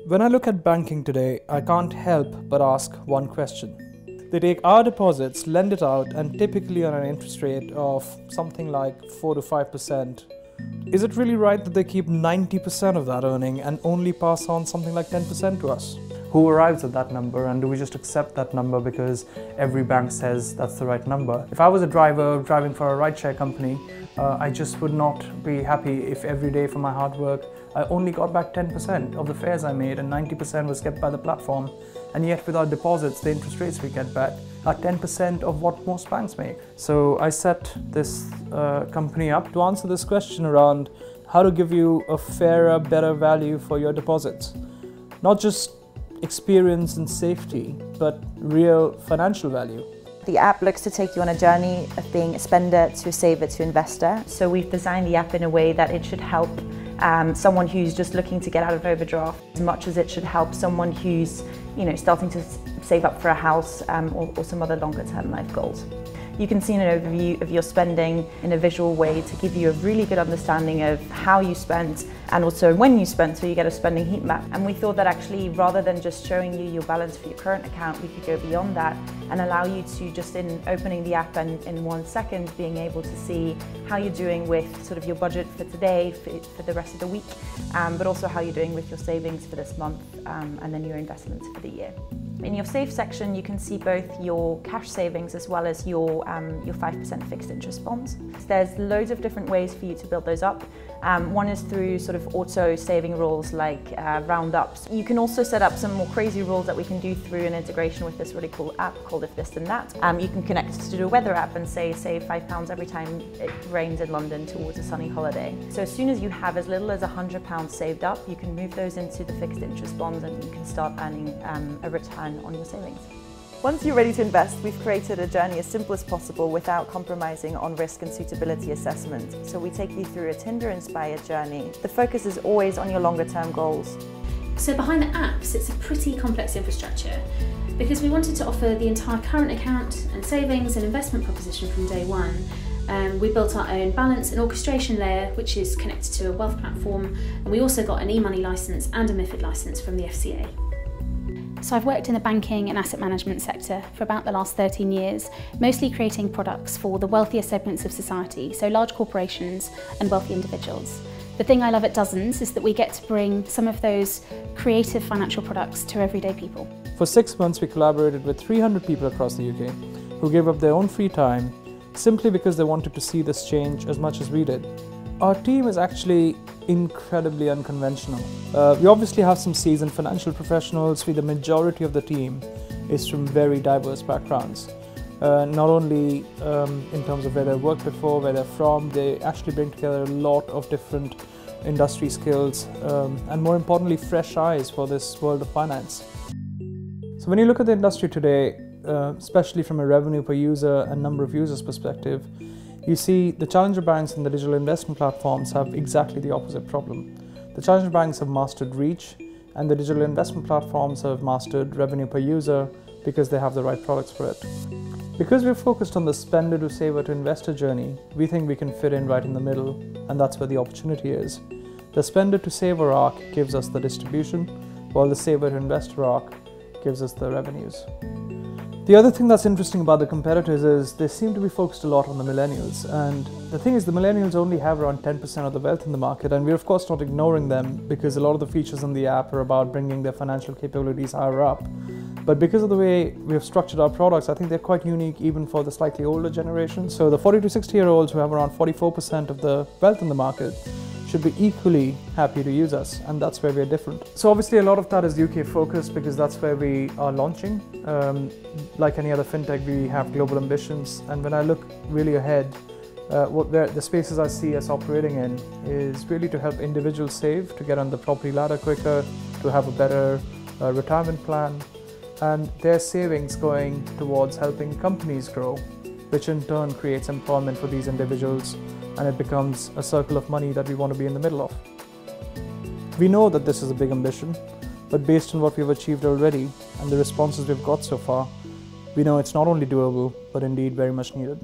When I look at banking today, I can't help but ask one question. They take our deposits, lend it out, and typically on an interest rate of something like 4 to 5%. Is it really right that they keep 90% of that earning and only pass on something like 10% to us? Who arrives at that number, and do we just accept that number because every bank says that's the right number? If I was a driver driving for a rideshare company, I just would not be happy if every day for my hard work I only got back 10% of the fares I made and 90% was kept by the platform. And yet with our deposits, the interest rates we get back are 10% of what most banks make. So I set this company up to answer this question around how to give you a fairer, better value for your deposits. Not just experience and safety, but real financial value. The app looks to take you on a journey of being a spender to a saver to investor. So we've designed the app in a way that it should help someone who's just looking to get out of overdraft as much as it should help someone who's starting to save up for a house or some other longer term life goals. You can see an overview of your spending in a visual way to give you a really good understanding of how you spent and also when you spent, so you get a spending heat map. And we thought that actually, rather than just showing you your balance for your current account, we could go beyond that and allow you to, just in opening the app and in 1 second, being able to see how you're doing with sort of your budget for today, for the rest of the week, but also how you're doing with your savings for this month and then your investments for the year. In your save section, you can see both your cash savings as well as your 5% fixed interest bonds. There's loads of different ways for you to build those up. One is through sort of auto saving rules like roundups. You can also set up some more crazy rules that we can do through an integration with this really cool app called If This Then That. You can connect to a weather app and say save £5 every time it rains in London towards a sunny holiday. So as soon as you have as little as £100 saved up, you can move those into the fixed interest bonds and you can start earning a return on your savings. Once you're ready to invest, we've created a journey as simple as possible without compromising on risk and suitability assessment. So we take you through a Tinder-inspired journey. The focus is always on your longer-term goals. So behind the app sits a pretty complex infrastructure because we wanted to offer the entire current account and savings and investment proposition from day one. We built our own balance and orchestration layer, which is connected to a wealth platform, and we also got an e-money licence and a MiFID licence from the FCA. So I've worked in the banking and asset management sector for about the last 13 years, mostly creating products for the wealthier segments of society, so large corporations and wealthy individuals. The thing I love at Dozens is that we get to bring some of those creative financial products to everyday people. For 6 months, we collaborated with 300 people across the UK who gave up their own free time simply because they wanted to see this change as much as we did. Our team is actually incredibly unconventional. We obviously have some seasoned financial professionals. The majority of the team is from very diverse backgrounds. Not only in terms of where they've worked before, where they're from, they actually bring together a lot of different industry skills and more importantly, fresh eyes for this world of finance. So when you look at the industry today, especially from a revenue per user and number of users perspective, you see the challenger banks and the digital investment platforms have exactly the opposite problem. The challenger banks have mastered reach and the digital investment platforms have mastered revenue per user because they have the right products for it. Because we're focused on the spender to saver to investor journey, we think we can fit in right in the middle, and that's where the opportunity is. The spender to saver arc gives us the distribution, while the saver to investor arc gives us the revenues. The other thing that's interesting about the competitors is they seem to be focused a lot on the millennials, and the thing is the millennials only have around 10% of the wealth in the market, and we're of course not ignoring them because a lot of the features in the app are about bringing their financial capabilities higher up. But because of the way we have structured our products, I think they're quite unique even for the slightly older generation. So the 40 to 60-year-olds who have around 44% of the wealth in the market should be equally happy to use us, and that's where we're different. So obviously a lot of that is UK focused because that's where we are launching. Like any other fintech, we have global ambitions, and when I look really ahead, the spaces I see us operating in is really to help individuals save, to get on the property ladder quicker, to have a better retirement plan, and their savings going towards helping companies grow, which in turn creates employment for these individuals, and it becomes a circle of money that we want to be in the middle of. We know that this is a big ambition, but based on what we've achieved already and the responses we've got so far, we know it's not only doable, but indeed very much needed.